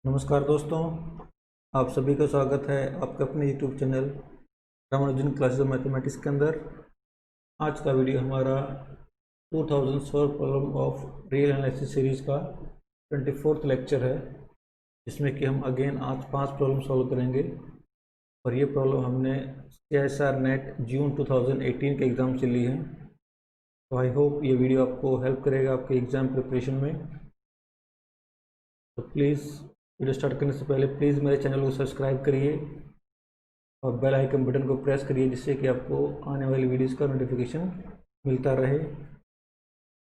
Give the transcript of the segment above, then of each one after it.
नमस्कार दोस्तों, आप सभी का स्वागत है आपके अपने YouTube channel Ramanujan classes of mathematics के अंदर। आज का वीडियो हमारा 2000 solve problem of real analysis series का 24th लेक्चर है, जिसमें कि हम अगेन आज 5 प्रॉब्लम सॉल्व करेंगे। और ये प्रॉब्लम हमने CISR नेट जून 2018 के एग्ज़ाम से ली है। तो आई होप ये वीडियो आपको हेल्प करेगा आपके एग्ज़ाम प्रिपरेशन में। तो प्लीज़ वीडियो स्टार्ट करने से पहले प्लीज़ मेरे चैनल को सब्सक्राइब करिए और बेल आइकन बटन को प्रेस करिए, जिससे कि आपको आने वाली वीडियोस का नोटिफिकेशन मिलता रहे।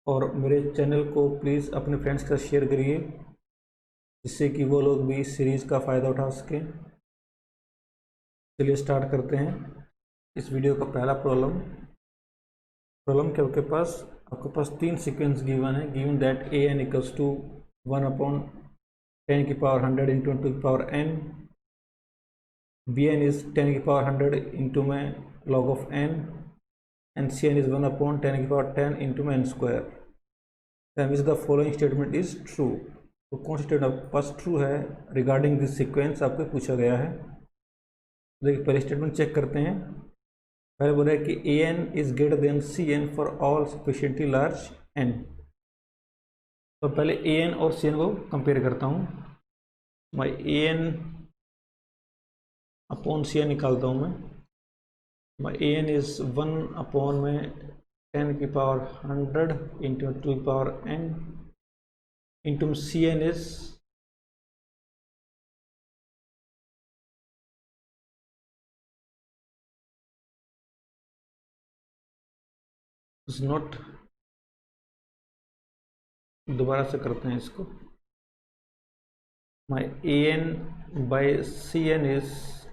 और मेरे चैनल को प्लीज़ अपने फ्रेंड्स के साथ शेयर करिए, जिससे कि वो लोग भी इस सीरीज़ का फ़ायदा उठा सकें। चलिए स्टार्ट करते हैं इस वीडियो का पहला प्रॉब्लम के आपके पास 3 सीक्वेंस गिवन है। Given that an equals to 1/10 की पावर 100 इंटू 2 की पावर n, bn is 10 की पावर 100 इंटू में log of n, and cn is 1/10 की पावर 10 इंटू में n square. then which the following statement is true। तो कौन सी statement आपके पास true है रिगार्डिंग दिस सीक्वेंस आपको पूछा गया है। देखिए पहले स्टेटमेंट चेक करते हैं। पहले बोला है कि an is greater than cn for all sufficiently large n। तो पहले an और cn को कंपेयर करता हूँ। मैं an अपॉन cn निकालता हूँ। मैं an इज 1 में 10 की पावर 100 इंटू 2 की power n into cn is not. दोबारा से करते हैं इसको। my an by cn is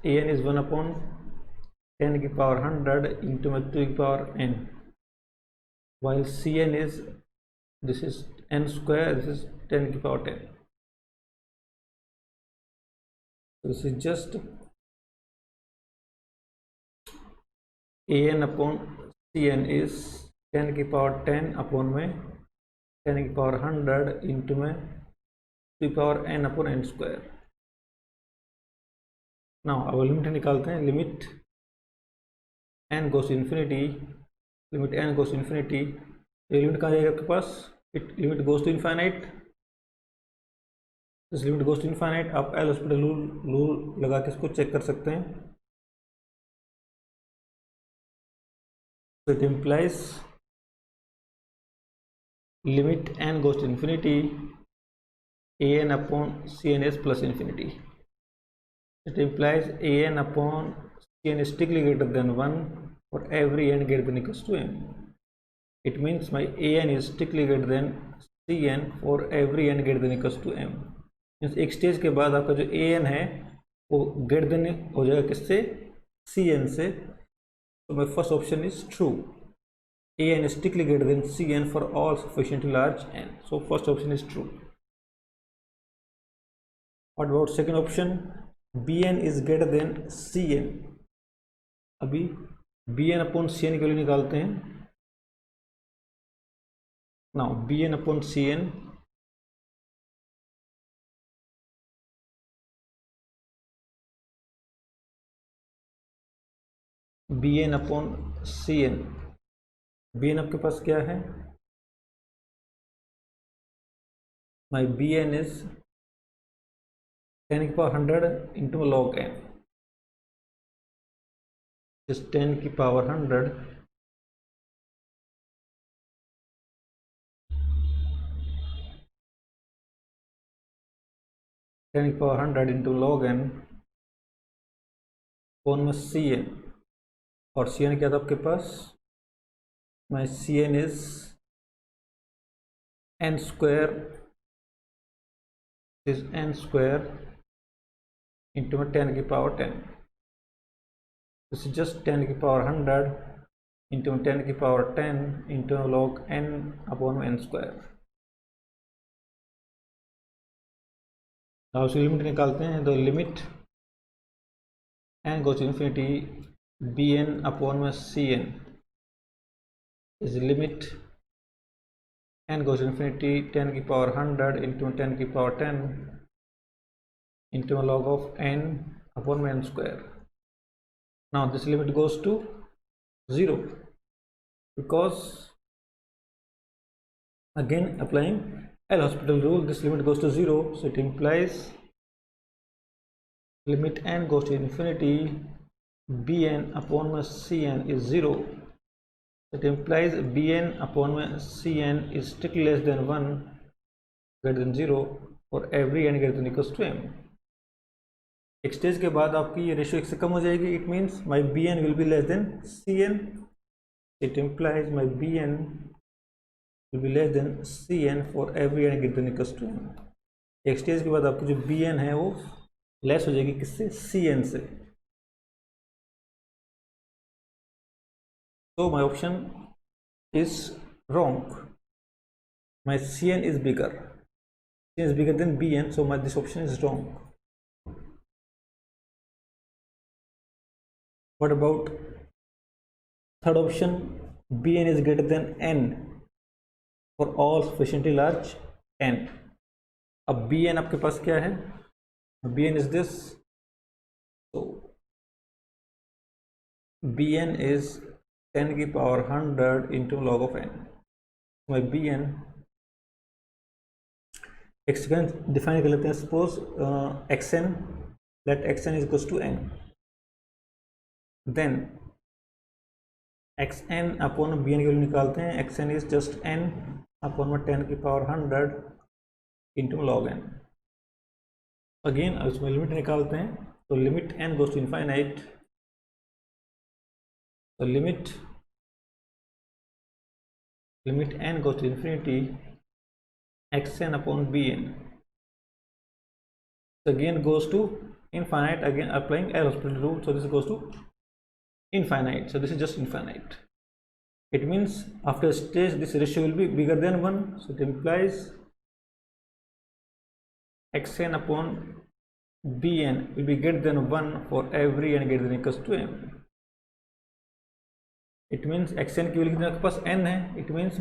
1/10 की पावर 100 इंटू में 2 की power n, while cn is this is n square, this is 10 की power 10। this is just an upon cn is 10 की पावर 10 अपॉन में 10 की पावर 100 इंटू में 2 की power n upon n square. Now अब limit निकालते हैं। Limit n goes infinity, limit n goes infinity, ये लिमिट कहाँ जाएगा आपके पास? It limit goes to infinite. इस लिमिट गोस टू इनफाइनाइट आप एल हॉस्पिटल रूल लगा के इसको चेक कर सकते हैं। So it implies limit n goes to infinity an upon cns plus infinity. It implies an upon cn is strictly greater than 1 for every n greater than equals to m. It means my an is strictly greater than cn for every n greater than equals to m. Means एक stage के बाद आपका जो an है वो greater than हो जाएगा किससे? cn से। तो my first option is true। an is strictly greater than cn for all sufficiently large n. So first option is true. What about second option? bn is greater than cn। अभी bn upon cn की value निकालते हैं। Now bn upon cn bn upon cn, bn आपके पास क्या है? my bn is 10 की power 100 into log n, इस 10 की पावर 100 10 की पावर 100 इंटू log n कौन में cn। और cn क्या था आपके पास? my cn is n square, is n square into में 10 की पावर 10। दिस इज जस्ट 10 की पावर 100 इंटू 10 की power 10 into log n upon n square. अब उसकी लिमिट निकालते हैं। तो limit n goes infinity bn upon में cn is limit n goes infinity 10 की पावर 100 इंटू 10 की power 10 into a log of n upon n square. Now this limit goes to 0 because again applying L'Hospital rule, this limit goes to 0, so it implies limit n goes to infinity, bn upon cn is 0. It implies bn upon cn is strictly less than 1 greater than 0 for every n greater than equals to m. एक stage के बाद आपकी ये ratio 1 से कम हो जाएगी. It means my B N will be less than C N. It implies my B N will be less than C N for every N greater than equals to N. एक stage के बाद आपकी जो B N है वो less हो जाएगी किससे? सी एन से. So my option is wrong. My Cn is bigger. Cn is bigger than Bn, so this option is wrong. What about third option? Bn is greater than n for all sufficiently large n. अब Bn आपके पास क्या है? Bn is this. So Bn is 10 की power 100 into log of n. My bn expense define कर लेते हैं. Suppose xn, let xn is equals to n. Then xn upon bn की value निकालते हैं. xn is just n upon 10 की power 100 into log n. Again उसमें limit निकालते हैं. तो limit n goes to infinite. So limit n goes to infinity, xn upon bn. So again goes to infinite, again applying L'Hospital rule. So this goes to infinite. So this is just infinite. It means after a stage this ratio will be bigger than 1. So it implies xn upon bn will be greater than 1 for every n greater than equals to m. It means xn की value आपके पास n है. It means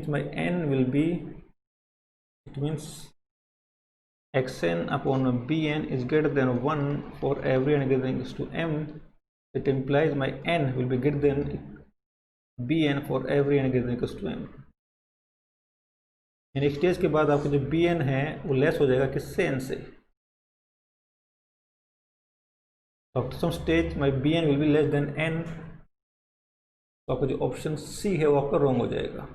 my n will be, it means xn upon bn is greater than 1 for every n greater than equals to m. It implies my n will be greater than bn for every n greater than equals to m. Next stage के बाद आपका जो bn है वो less हो जाएगा किससे? n से. After some stage my bn will be less than n. तो आपका जो ऑप्शन सी है वो आपका रॉन्ग हो जाएगा.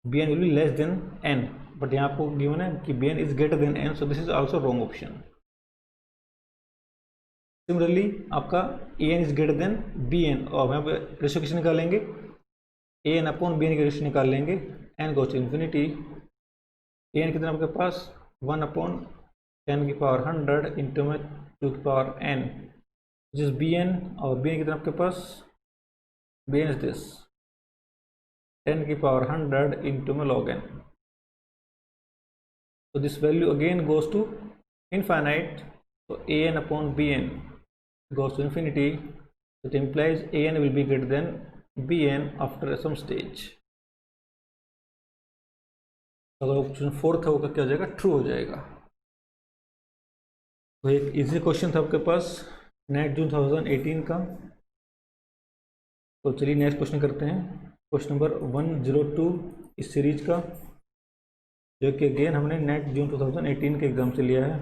bn will be less than n, but यहाँ आपको गिवन है कि bn is greater than n, so this is also wrong option. Similarly आपका an is greater than bn, और यहाँ पे रेशियो किसे निकालेंगे? an अपॉन bn की रेशियो निकाल लेंगे. n goes to infinity. an कितना आपके पास? 1 अपॉन 10 की पावर 100 इंटू में 2 की power n, which is bn. और bn कितना आपके पास? bn is this 10 की पावर 100 इंटू में log n. So this value again goes to infinite. So an upon bn goes to infinity. It implies an will be greater than bn after some stage. अगर option 4 था वो क्या हो जाएगा? True हो जाएगा. तो एक इजी क्वेश्चन था आपके पास नेट जून 2018 का. तो चलिए नेक्स्ट क्वेश्चन करते हैं. क्वेश्चन नंबर 102 इस सीरीज का, जो कि अगेन हमने नेट जून 2018 के एग्जाम से लिया है.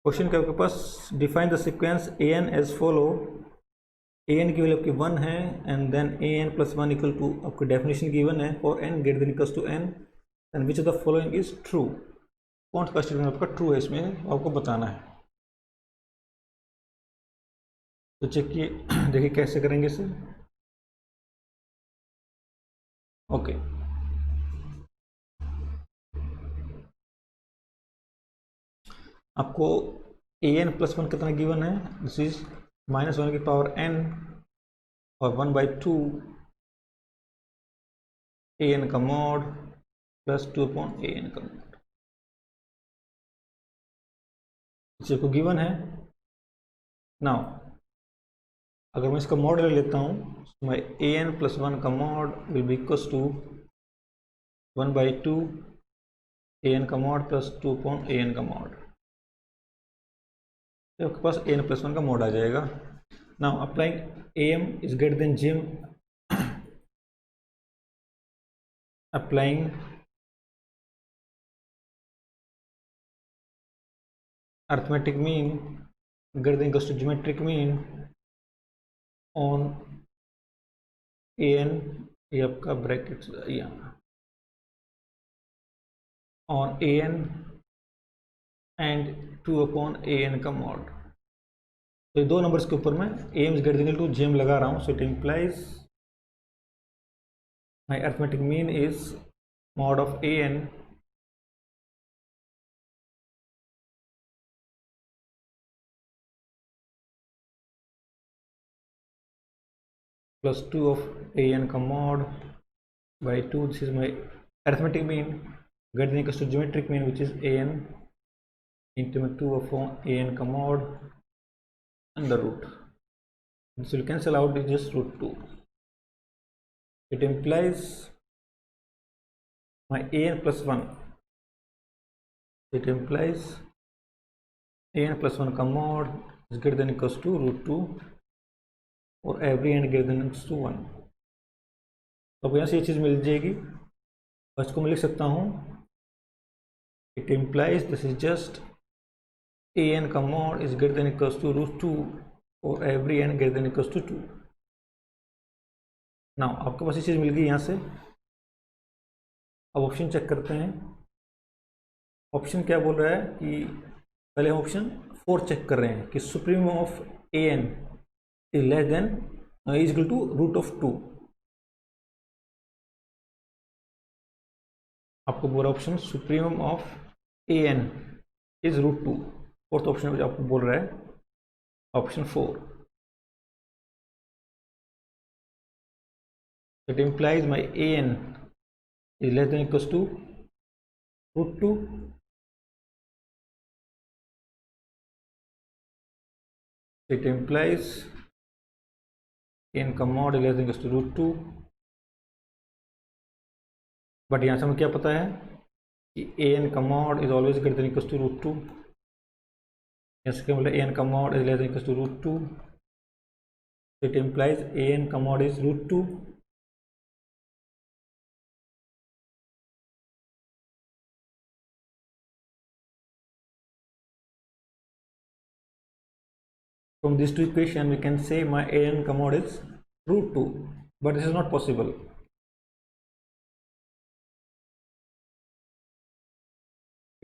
क्वेश्चन क्या आपके पास? Define the sequence a n as follow. A n की वैल्यू आपकी 1 है and then a N plus 1 equal to आपकी डेफिनेशन गिवन है for n greater than equals to n, and which of the following is true. कौन सा statement आपका true है इसमें आपको बताना है. तो चेक देखिए कैसे करेंगे इसे. ओके, आपको ए एन प्लस 1 कितना गिवन है? दिस इज -1 की पावर n और 1/2 ए एन का mod plus 2 upon A N का मॉड. इसे को गिवन है. नाउ अगर मैं इसका मॉड ले लेता हूँ, मैं ए एन प्लस 1 का mod will be equals to 1/2 A N का mod plus 2 upon A N का मॉड, तो आपके पास ए एन प्लस 1 का मॉड आ जाएगा। Now applying A M is greater than G M, applying arithmetic mean greater than equals to geometric mean on A N, ये आपका bracket यहाँ on A N and 2 upon A N का mod. तो ये दो numbers के ऊपर मैं A M is greater than to G M लगा रहा हूँ, so it implies my arithmetic mean is mod of A N plus 2 of a n का mod by 2, this is my arithmetic mean greater than equals to geometric mean which is a n into 2 of a n का mod and the root. This will cancel out, is just root 2. It implies my a n plus 1, it implies a n plus 1 का mod is greater than equals to root 2 और every and greater than to 1। तो अब यहाँ से ये चीज़ मिल जाएगी, और इसको मैं लिख सकता हूँ it implies this is just a N का mod is greater than equals to root 2 और every and greater than equals to 2। Now आपके पास ये चीज़ मिल गई यहाँ से। अब ऑप्शन चेक करते हैं, ऑप्शन क्या बोल रहा है कि पहले हम ऑप्शन 4 चेक कर रहे हैं कि supremum of A N is less than is equal to root of 2। आपको बोला option supremum of A n is root 2, fourth option आपको बोल रहा है option 4। It implies my A n is less than equals to root 2 it implies n का mod is less than equals to root 2। But यहाँ से हमें क्या पता है कि ए एन का mod is always greater than equals to root 2। यहाँ से क्या बोला, ए एन का mod is less than equals to root 2, it implies a N का mod is root 2। From these two equations, we can say my a n का mod is root 2, but this is not possible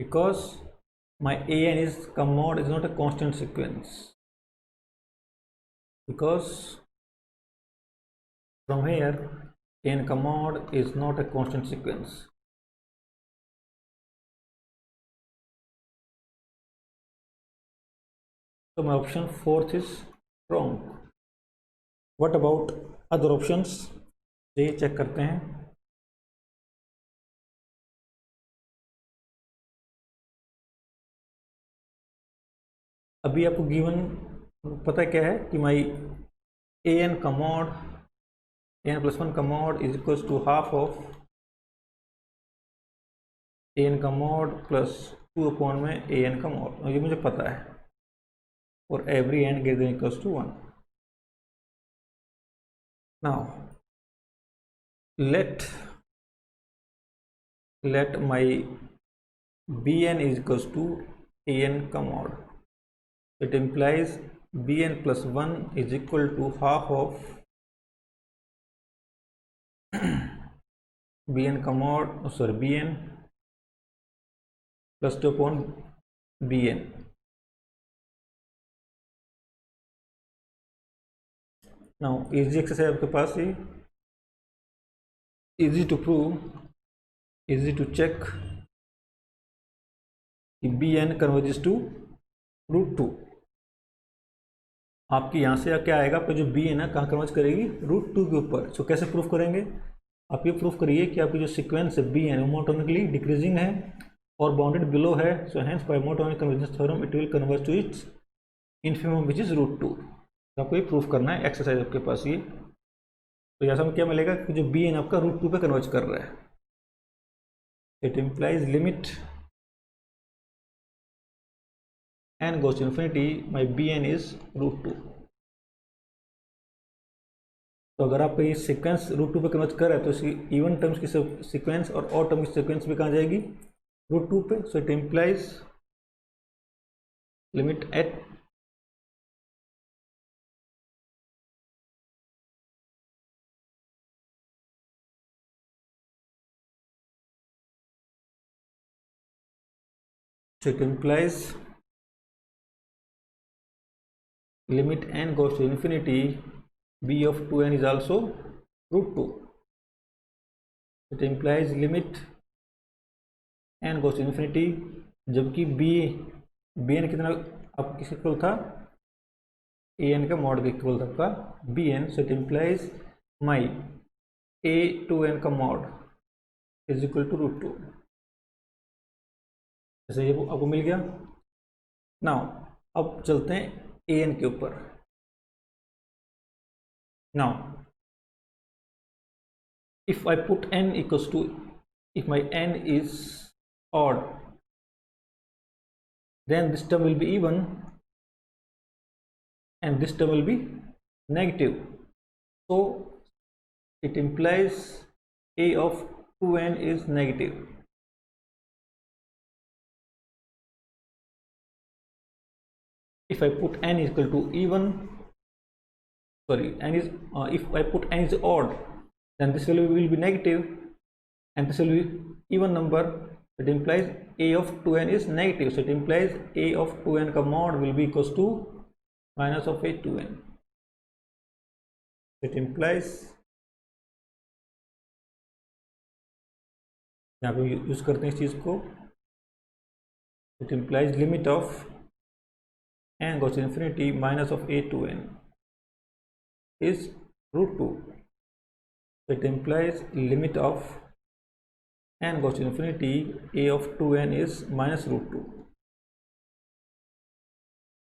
because my a n is mod is not a constant sequence, because from here a n mod is not a constant sequence. So my option 4th is wrong. What about other options? ये check करते हैं। अभी आपको given पता क्या है कि my A N का मॉड ए एन प्लस 1 का mod is equals to half of A N का मॉड प्लस 2 अपॉन में ए एन का मॉड, ये मुझे पता है, और every and greater than equals to 1। now let my bn is equals to an का mod, it implies bn plus 1 is equal to half of bn का mod, sorry, bn plus 2 upon bn। now easy exercise आपके पास है, easy to prove, easy to check कि bn converges to root 2। आपकी यहाँ से क्या आएगा, आपका जो bn है ना कहाँ कन्वर्ज करेगी, रूट 2 के ऊपर। सो कैसे प्रूफ करेंगे, आप ये प्रूफ करिए कि आपकी जो सीक्वेंस है bn वो मोनोटोनिकली डिक्रीजिंग है और बाउंडेड बिलो है। So hence by monotonic convergence theorem it will converge to its infimum which is root 2। तो आपको ये प्रूफ करना है, एक्सरसाइज आपके पास ये। तो यहाँ से हमें क्या मिलेगा कि जो bn आपका रूट 2 पे कन्वर्ज कर रहा है। It implies limit n goes to infinity, my bn is √2. तो अगर आप ये सीक्वेंस √2 पे कन्वर्ट कर रहे हैं तो इसकी इवन टर्म्स की सीक्वेंस और ऑड टर्म की सीक्वेंस भी कहाँ जाएगी, √2 पे. सो it implies limit at so it implies limit n goes to infinity, b of 2n is also √2. It implies limit n goes to infinity, जबकि bn कितना आप किसके इक्वल था, an का मॉड के इक्वल था आपका bn. So it implies my a2n का मॉड इज इक्वल टू √2. जैसे ये आपको मिल गया. नाउ अब चलते हैं an के ऊपर. Now if I put n equals to, if my n is odd, then this term will be even and this term will be negative. So it implies a of 2n is negative. If I put n equal to even, sorry, n is if I put n is odd, then this will be negative and this will be even number. It implies a of 2n is negative. So it implies a of 2n का mod will be equals to minus of a 2n. It implies, यहाँ पे use करते हैं इस चीज को. It implies limit of n goes to infinity minus of a 2n is √2. It implies limit of n goes to infinity, a of 2n is minus √2.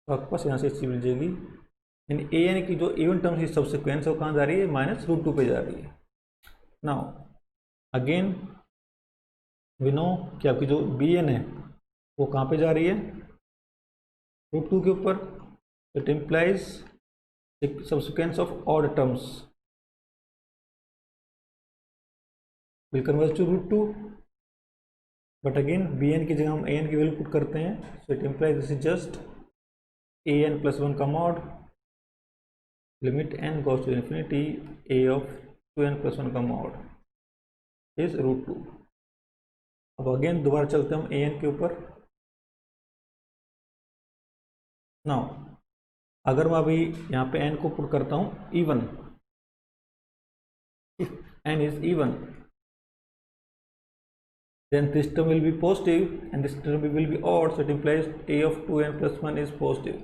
तो आपके पास यहाँ से चीज मिल जाएगी. यानी ए एन की जो इवन टर्म्स की सब्सिक्वेंस है वो कहाँ जा रही है, माइनस √2 पे जा रही है. नाउ अगेन वी नो कि आपकी जो बी एन है वो कहाँ पे जा रही है, √2 के ऊपर. It implies subsequence of odd terms will converge to √2. But again b n की जगह हम ए एन की वैल्यू पुट करते हैं. So it implies this is just a N plus 1 का mod limit n goes to infinity, a of 2n plus 1 का mod is √2. अब again दोबारा चलते हैं हम ए एन के ऊपर. नाउ अगर मैं अभी यहाँ पे n को पुट करता हूँ even, if n is even, then this term will be positive and this term will be odd. So it implies a of 2n plus 1 is positive.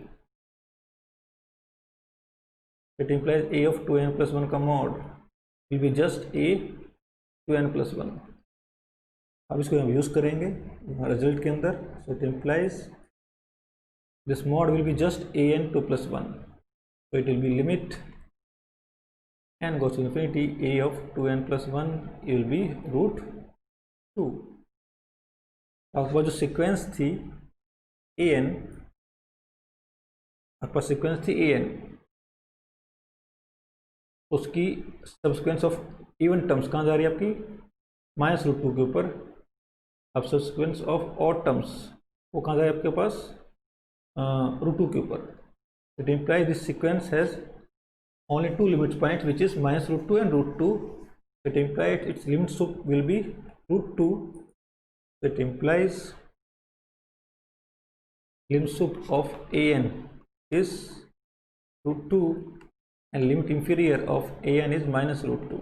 It implies a of 2n plus 1 का mod will be just a 2n plus 1. अब इसको हम use करेंगे result के अंदर. So it implies this mod will be just an 2 plus 1. So it will be limit n goes to infinity, a of 2n plus 1 will be √2. आपके पास जो sequence थी A N, आपके पास सीक्वेंस थी A N, उसकी subsequence of even terms कहाँ जा रही है आपकी, माइनस √2 के ऊपर. अब सब्सिक्वेंस ऑफ ऑड टर्म्स वो कहाँ जा रही है आपके पास, √2 के ऊपर. It implies this sequence has only two limit point which is minus √2 and √2. It implies its limit sup will be √2. It implies limit sup of an is √2 and limit inferior of an is minus √2.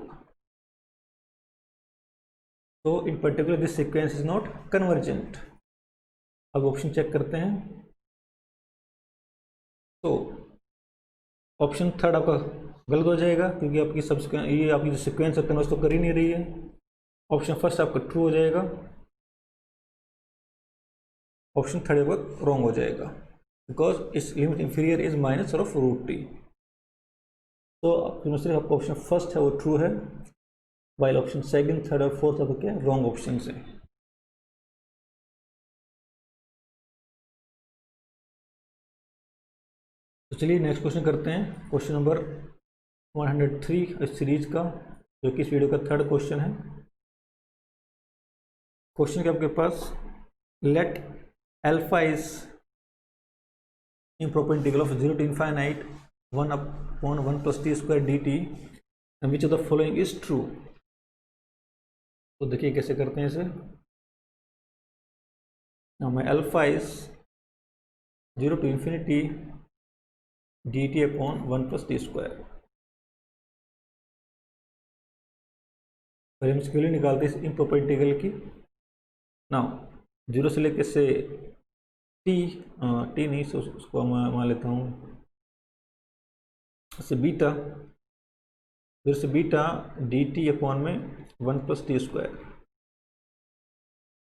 So in particular this sequence is not convergent. अब option check करते हैं. तो option third आपका गलत हो जाएगा क्योंकि आपकी सब्सिक्वेंस, ये आपकी जो सिक्वेंस है कन्वर्ज तो कर ही नहीं रही है. ऑप्शन फर्स्ट आपका ट्रू हो जाएगा, ऑप्शन थर्ड पर रॉन्ग हो जाएगा बिकॉज इस limit inferior is minus of √t. तो सिर्फ आपका ऑप्शन फर्स्ट है वो ट्रू है, वाइल ऑप्शन सेकंड, थर्ड और फोर्थ आपका क्या रॉन्ग ऑप्शन है. तो चलिए नेक्स्ट क्वेश्चन करते हैं, क्वेश्चन नंबर 103 इस सीरीज का, जो कि इस वीडियो का थर्ड क्वेश्चन है। क्वेश्चन के आपके पास, let alpha is improper integral of 0 to infinite 1 upon 1 plus t square dt and which of the following is true। तो देखिए कैसे करते हैं इसे। now my alpha is 0 to infinity dt upon 1 plus t square। पहले हम इसकी value निकालते हैं इम्प्रॉपर इंटीग्रल की। नाउ 0 से लेकर से टी नहीं, सो उसको मान लेता हूँ से बीटा, 0 से बीटा डी टी अपॉन में 1 plus T square.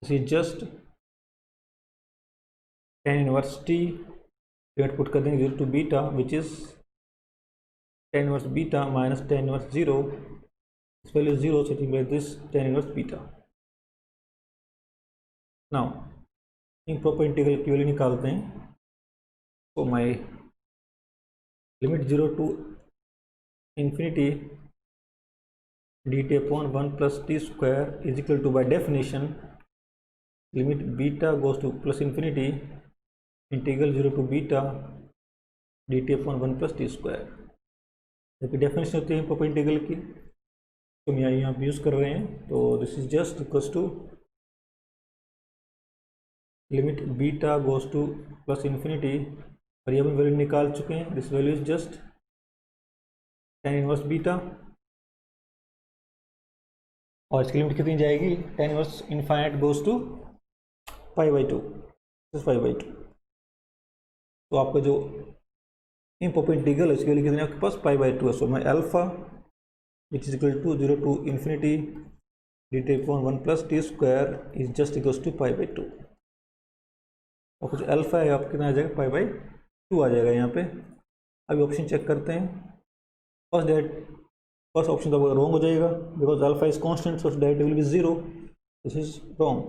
This is just tan inverse T, limit put कर देंगे 0 to beta which is tan inverse beta minus tan inverse 0, इस value 0 setting by this tan inverse beta. Now improper integral की value निकालते हैं। तो my limit 0 to infinity dt upon 1 plus t square is equal to, by definition, limit beta goes to plus infinity integral 0 to beta dt upon 1 plus t square। जबकि definition होती है improper integral की, तो हम यहाँ पे use कर रहे हैं। तो this is just equals to limit beta goes to plus infinity, और ये हम वैल्यू निकाल चुके हैं। This value is just tan inverse beta, और इसकी लिमिट कितनी जाएगी, tan inverse infinite goes to π/2, π/2। तो आपका जो इम्प्रॉपर इंटीग्रल है उसकी वैल्यू कितनी है आपके पास, π/2 है। So my alpha which is equal to 0 to infinity dt upon 1 plus T square is just equals to π/2। और कुछ अल्फा है आप कितना आ जाएगा, π/2 आ जाएगा यहाँ पे। अभी ऑप्शन चेक करते हैं। फर्स्ट ऑप्शन तो रॉन्ग हो जाएगा, because alpha is constant, so direct will be 0, this is wrong.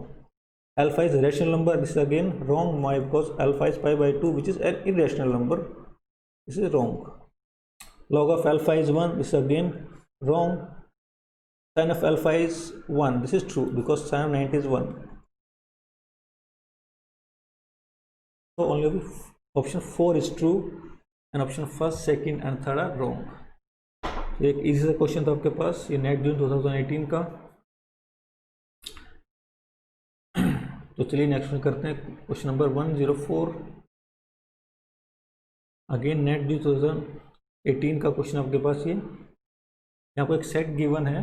Alpha is rational number, this is again wrong, my because alpha is π/2 which is an irrational number, this is wrong. log of alpha is 1, this is again wrong। sin of alpha is 1, this is true because sin of 90 is 1। so only option 4 is true and option first, second and third are wrong। एक easy सा question था आपके पास, ये net जून 2018 का। तो चलिए next question करते हैं, क्वेश्चन नंबर 104। अगेन नेट जून 2018 का क्वेश्चन आपके पास। ये यहाँ पर एक सेट गिवन है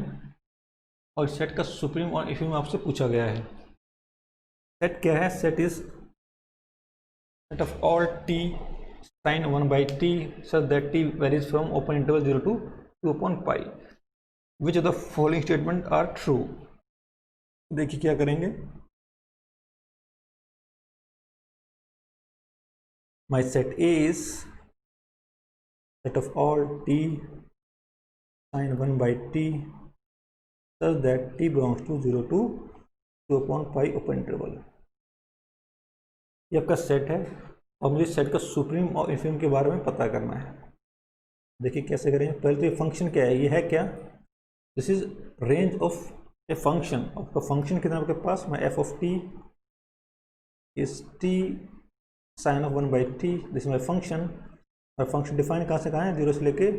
और सेट का सुप्रीम और इफिम आपसे पूछा गया है। सेट क्या है, set is set of all T sin 1/t such that t varies from open interval 0 to 2 upon pi। which of the following statement are true। देखिए क्या करेंगे, my set A is set of all t sin 1/t such that t belongs to 0 to 2 upon pi open interval। ये आपका set है और मुझे set का supremum और इन्फिम के बारे में पता करना है। देखिए कैसे करेंगे। पहले तो ये फंक्शन क्या है, ये है क्या, this is range of a function. आपका फंक्शन कितना आपके पास, मैं F of T is T sine of 1/t, this my function. और फंक्शन डिफाइन कहाँ से कहाँ है, 0 से लेके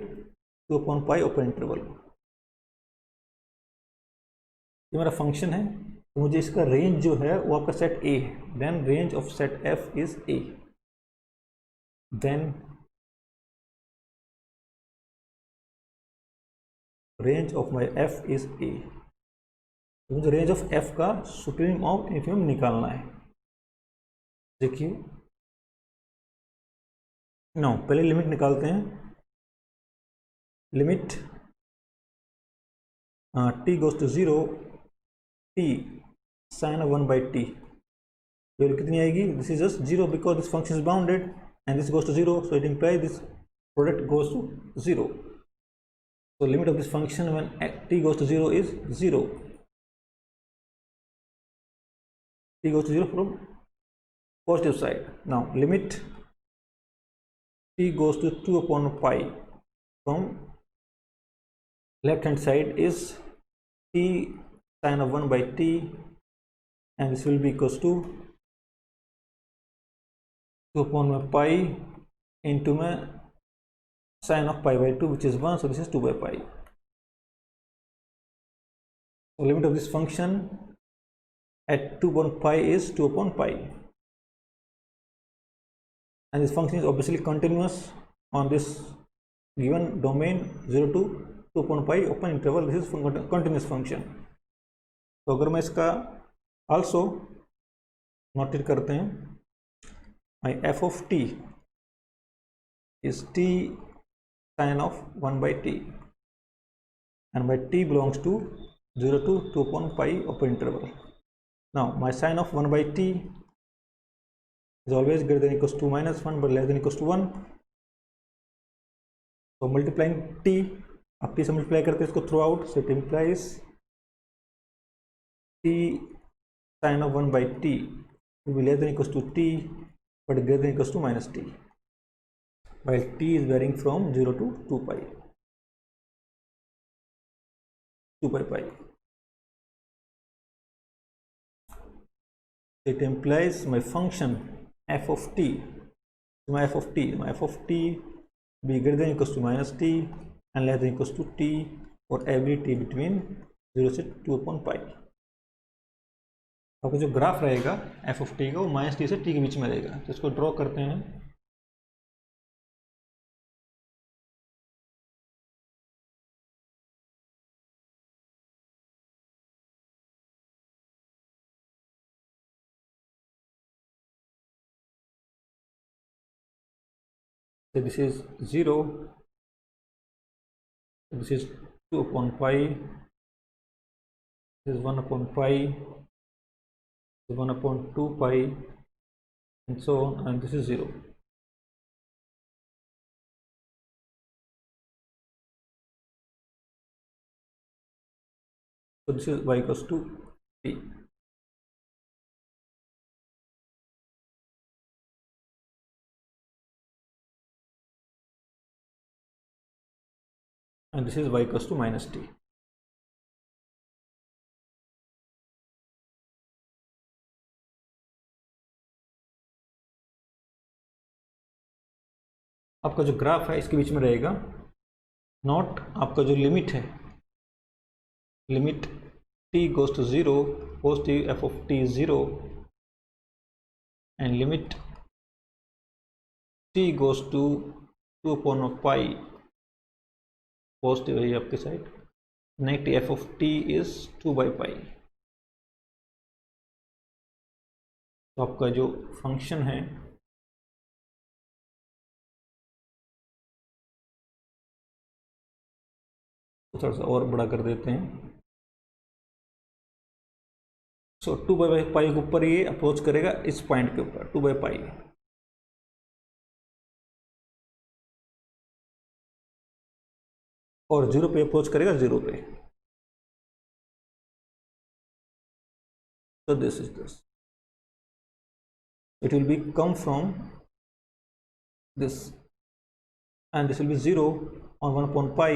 2 upon pi ओपन इंटरवल। ये मेरा फंक्शन है, तो मुझे इसका रेंज जो है वो आपका सेट ए है। Then range of set F is A. Then range of my F is A. तो मुझे रेंज ऑफ एफ का सुप्रीम और इन्फिम निकालना है। देखिए नो, पहले लिमिट निकालते हैं। Limit T goes to 0 T sine of 1/t, value कितनी आएगी, this is just 0 because this function is bounded and this goes to 0, so it implies this product goes to 0। so limit of this function when t goes to 0 is 0, t goes to 0 from positive side। now limit t goes to 2 upon pi from left hand side is t sin of 1 by t, and this will be equals to 2 upon pi into my sin of pi by 2, which is 1, so this is 2 by pi. So limit of this function at 2 upon pi is 2 upon pi, and this function is obviously continuous on this given domain 0 to 2 upon pi open interval. This is continuous function. तो अगर मैं इसका also notate करते हैं, my f of t is t sin of 1 by t, and by t belongs to 0 to 2 upon pi open interval. Now my sin of 1 by t is always greater than equals to minus 1 but less than equals to 1. So multiplying t, अब t से multiply करते हैं इसको through out, so it implies t sin of 1 by t will be less than equals to t but greater than equals to minus t, while t is varying from 0 to 2 pi pi. It implies my function f of t, my f of t be greater than equals to minus t and less than equals to t for every t between 0 से 2 upon pi. आपका जो graph रहेगा f of t का वो minus t से t के बीच में रहेगा, तो इसको ड्रॉ करते हैं. So this is 0, this is 2 upon pi, this is 1 upon pi, this is 1 upon 2 pi, and so on, and this is 0. So this is y equals to t. And this is y equals to minus t. आपका जो graph है इसके बीच में रहेगा, not आपका जो limit है, limit t goes to 0 positive f of t is 0, and limit t goes to 2 upon pi positive है ये आपके side, negative F of T is 2 by pi. तो आपका जो फंक्शन है थोड़ा सा और बड़ा कर देते हैं. सो 2 by pi के ऊपर ये अप्रोच करेगा इस पॉइंट के ऊपर 2 by pi. और 0 पे अप्रोच करेगा 0 पे. So this is this. It will be come from this, and this will be 0 on 1 upon pi,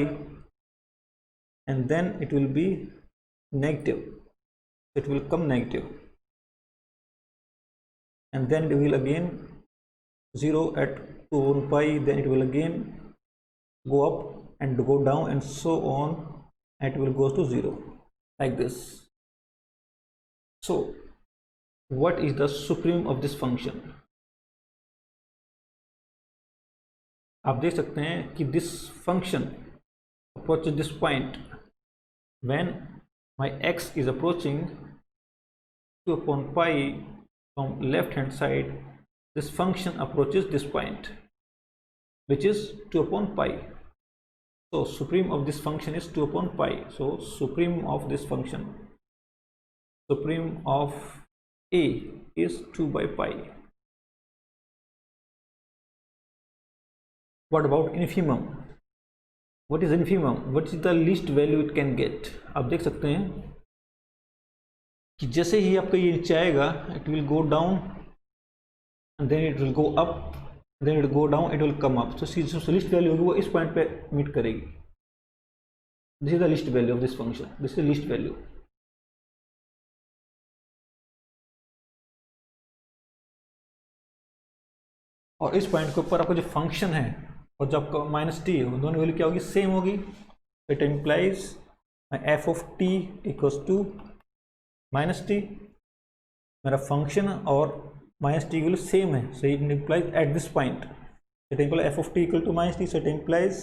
and then it will be negative. It will come negative, and then it will again 0 at 2 upon pi. Then it will again go up and go down and so on, and it will go to 0 like this. So what is the supreme of this function? आप देख सकते हैं कि this function approaches this point when my x is approaching 2 upon pi from left hand side. This function approaches this point which is 2 upon pi. So supreme of this function is 2 upon pi. So supreme of this function, supreme of a is 2 by pi. What about infimum? What is infimum? What is the least value it can get? आप देख सकते हैं कि जैसे ही आपका ये नीचे आएगा, it will go down and then it will go up then it go down, it will come up. तो जो लिस्ट वैल्यू होगी वो इस पॉइंट पे मीट करेगी। This is the least value of this function, this is least value. और इस point के ऊपर आपका जो फंक्शन है और जब आपका माइनस टी है, दोनों वैल्यू क्या होगी, सेम होगी। It implies F of T equals to minus T. मेरा फंक्शन और माइनस टी की वैल्यू सेम है, so it implies at this point it implies F of T equal to minus T, so it implies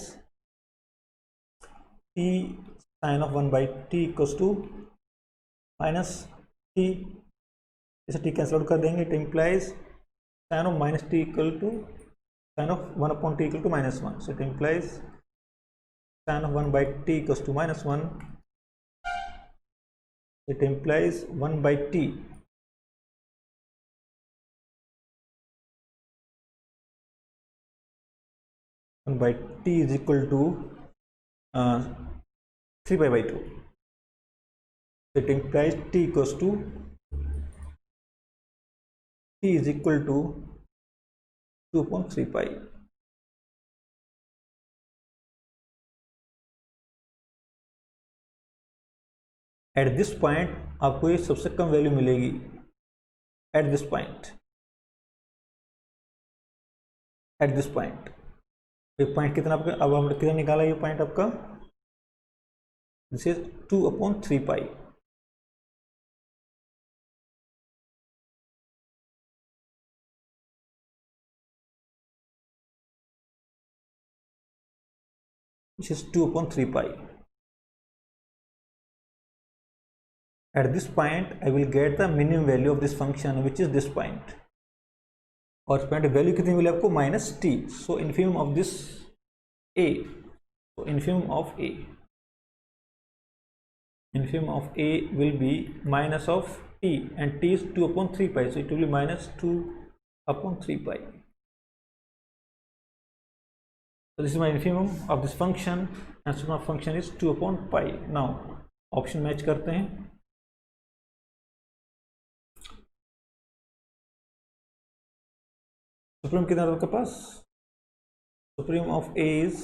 T sine of 1/t equals to minus T. इसे T cancel out कर देंगे, it implies sin of minus t equal to sin of 1/t equal to -1. So it implies sin of 1/t equals to -1. It implies 1/t is equal to 3π/2. It implies t equals to t is equal to 2/3π. At this point आपको ये सबसे कम value मिलेगी at this point. At this point ये point कितना आपका, अब हमने कितना निकाला ये पॉइंट आपका, this is 2/3π। which is 2/3π. At this point I will get the minimum value of this function which is this point, और इस पॉइंट वैल्यू कितनी मिली आपको, minus T. So infimum of this a, so infimum of a will be minus of t, and t is 2/3π, so it will be minus 2/3π. So this is my infimum of this function, and so my function is 2/π. Now option match करते हैं। Supreme कितना आपके पास, supreme of a is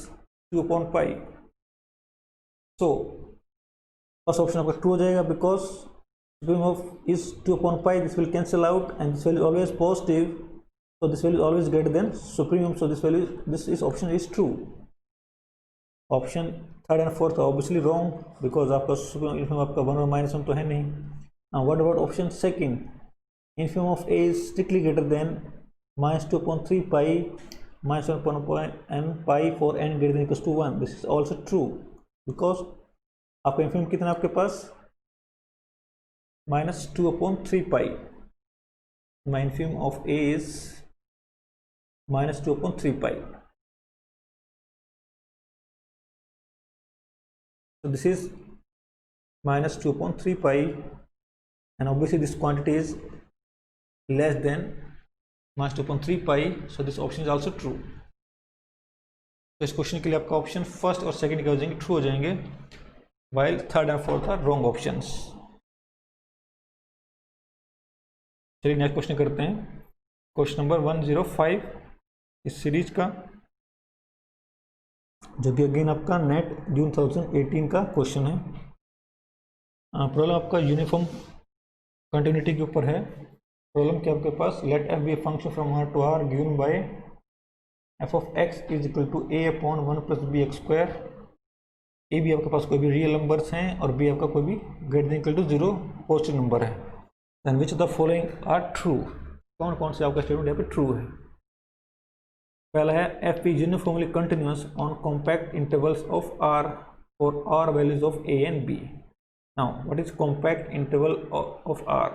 2/π. So first option आपका true हो जाएगा, because supreme of is 2/π, this will cancel out and this value is always positive, so this value is always greater than supreme, so this value, this is option is true. Option third and fourth are obviously wrong because आपका supreme infimum आपका 1 और -1 तो है नहीं। Now what about option second, infimum of a is strictly greater than -2/3π -1/n π for n greater than equals to 1. This is also true because आपका infimum कितना आपके पास, -2/3π. My infimum of a is -2/3π. So this is -2/3π, and obviously this quantity is less than -2/3π, so this option is also true. तो इस question के लिए आपका option first और second क्या हो जाएंगे, ट्रू हो जाएंगे, while third and fourth are wrong options. चलिए नेक्स्ट क्वेश्चन करते हैं, क्वेश्चन नंबर 105 इस सीरीज का, जो कि अगेन आपका नेट जून 2018 का क्वेश्चन है। प्रॉब्लम आपका यूनिफॉर्म कंटिन्यूटी के ऊपर है। प्रॉब्लम क्या आपके पास, let f be a function from R to R given by f of x is equal to a/1 + bx²। A भी आपके पास कोई भी रियल नंबर्स हैं और बी आपका कोई भी greater than equal to 0 positive number है। Then which the following are true, कौन कौन से आपका स्टेटमेंट यहाँ पे ट्रू है। पहला है F is uniformly continuous on compact intervals of R for R values of A and B. Now what is compact interval of R,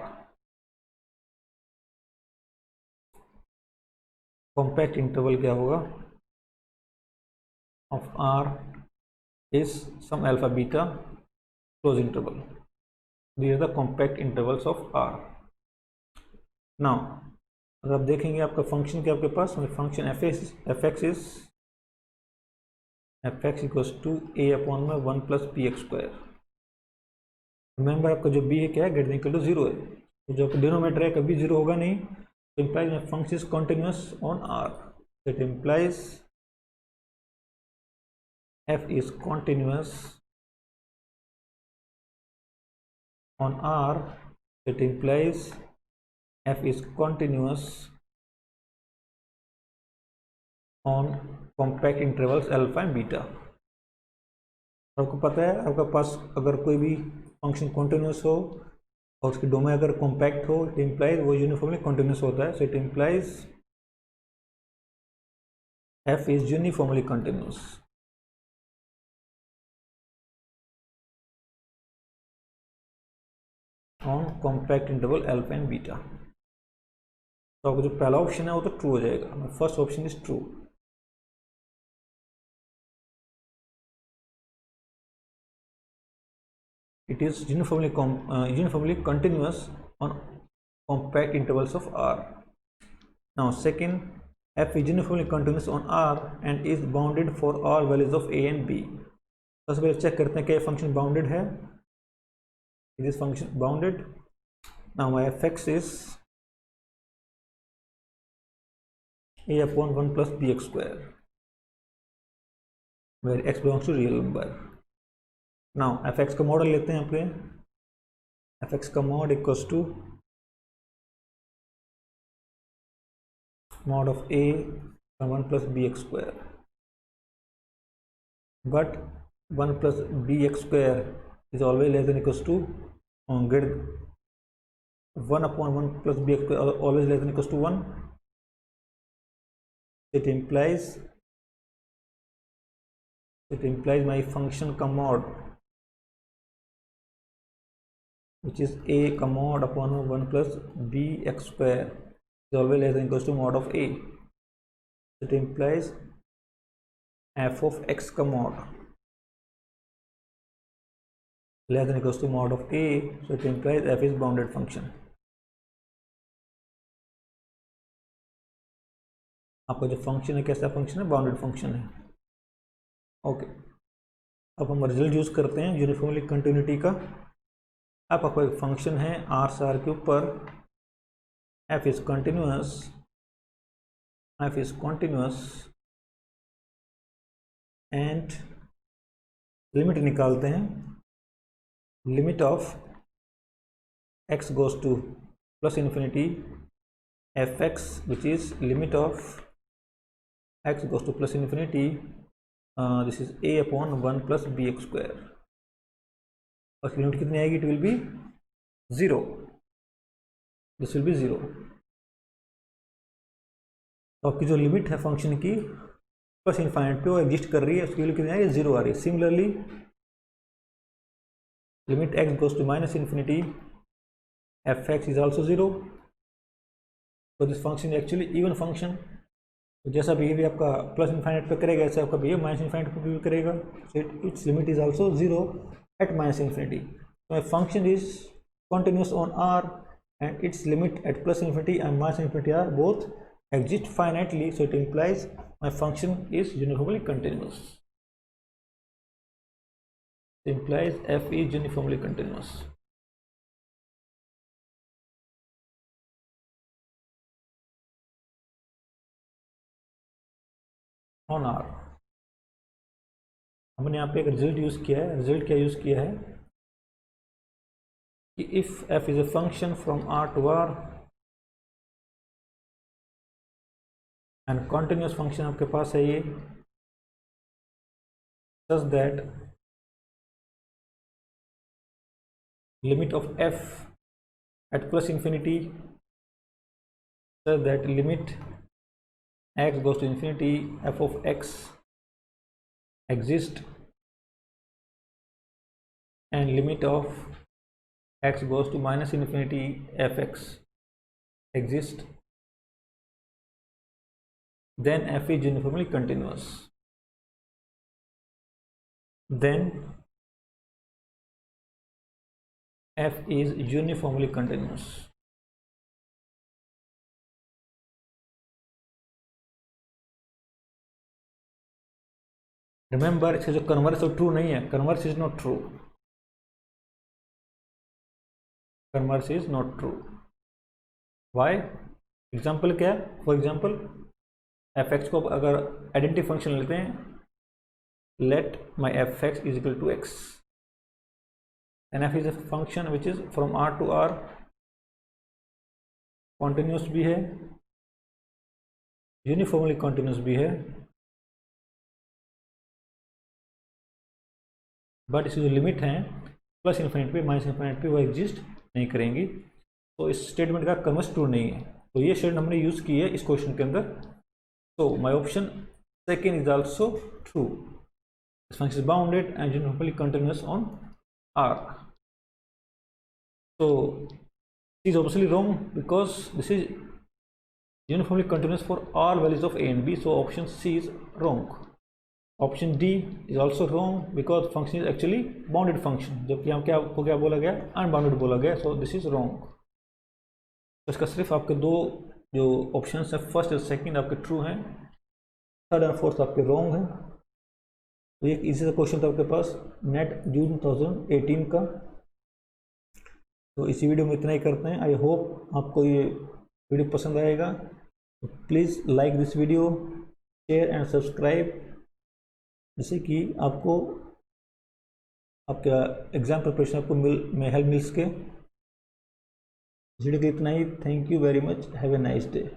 compact interval क्या होगा of R is some alpha beta close interval. These are the compact intervals of R. Now अगर आप देखेंगे आपका function क्या आपके पास, function fx equals to a/1 + bx²। Remember आपका जो b है क्या है, ग्रेटर देन इक्वल टू 0 है, तो जो डिनोमिनेटर है कभी 0 होगा नहीं, तो implies function is continuous on R। It implies f is continuous on R. It implies f is continuous on compact intervals alpha and beta. आपको पता है आपका पास अगर कोई भी फंक्शन कॉन्टिन्यूस हो और उसकी डोमेन अगर कॉम्पैक्ट हो, इट इम्प्लाइज वो यूनिफॉर्मली कॉन्टिन्यूस होता है। So it implies f is uniformly continuous on compact interval alpha and beta। तो आपका जो पहला ऑप्शन है वो तो ट्रू हो जाएगा। First option is true. It is uniformly continuous on compact intervals of R. Now second, f is uniformly continuous on R and is bounded for all values of a and b। सबसे पहले check करते हैं कि function bounded है। Is this function bounded? Now my fx is a upon 1 plus bx square where x belongs to real number। Now fx का model लेते हैं यहाँ पे। fx का mod equals to mod of a 1 plus bx square, but 1 plus bx square is always less than equals to greater 1 upon 1 plus bx square always less than equals to 1। it implies my function का mod which is a का mod upon 1 plus bx square is always less than equals to mod of a। it implies f of x का mod less than equals to mod of a। so it implies f is bounded function। आपका जो function है कैसा function है? Bounded function है। Okay, अब हम result use करते हैं यूनिफॉर्मली कंटिन्यूटी का। अब आपका एक फंक्शन है आर स्टार के ऊपर f is continuous and limit निकालते हैं। Limit of x goes to plus infinity fx which is limit of x goes to plus infinity this is a upon 1 plus bx square और limit कितनी आएगी? It will be 0। This will be 0। तो आपकी जो limit है function की plus infinite पे वो एग्जिस्ट कर रही है, उसकी वैल्यू कितनी आ रही है? 0 आ रही है। सिमिलरली लिमिट x गोज टू minus infinity F X is also 0। तो this function actually even function. तो जैसा बिहेवियर आपका प्लस इनफाइनाइट पे करेगा ऐसा आपका बिहेवियर माइनस इनफाइनाइट पे भी करेगा। So it's limit is also 0 at minus infinity। So a function is continuous on R and its limit at plus infinity and minus infinity are both exist finitely, so it implies my function is uniformly continuous। It implies f is uniformly continuous on R। हमने यहाँ पे एक result use किया है। Result क्या use किया है कि if f is a function from R to R and continuous function आपके पास है ये, such that limit of f at plus infinity such that limit x goes to infinity f of x exist and limit of x goes to minus infinity fx exist, then f is uniformly continuous। then f is uniformly continuous। Remember इसका जो converse है true नहीं है। Converse is not true. Converse is not true. Why? Example क्या है? For example F x को अगर identity function लेते हैं, let my F X is equal to X, and F is a function which is from R to R, continuous भी है, uniformly continuous भी है, बट इसकी जो लिमिट है प्लस इन्फिनिट पे माइनस इन्फिनिट पे वो एग्जिस्ट नहीं करेंगी, तो इस स्टेटमेंट का कन्वर्स ट्रू नहीं है। तो ये स्टेटमेंट हमने यूज़ की है इस क्वेश्चन के अंदर। तो my option second is also true, this function is bounded and uniformly continuous on R. So this is obviously wrong because this is uniformly continuous for all values of a and b, so option C is wrong. Option D is also wrong because function is actually bounded function, जबकि यहाँ क्या बोला गया, unbounded बोला गया, so this is wrong. तो इसका सिर्फ आपके दो जो ऑप्शन है फर्स्ट और सेकंड आपके ट्रू हैं, थर्ड और फोर्थ आपके रॉन्ग हैं। तो एक इजी सा क्वेश्चन था आपके पास नेट जून 2018 का। तो इसी वीडियो में इतना ही करते हैं। आई होप आपको ये वीडियो पसंद आएगा। तो please like this video, share and subscribe, जिससे कि आपको आपका एग्ज़ाम प्रिपरेशन आपको में हेल्प मिल सके। इस वीडियो के इतना ही। Thank you very much, have a nice day.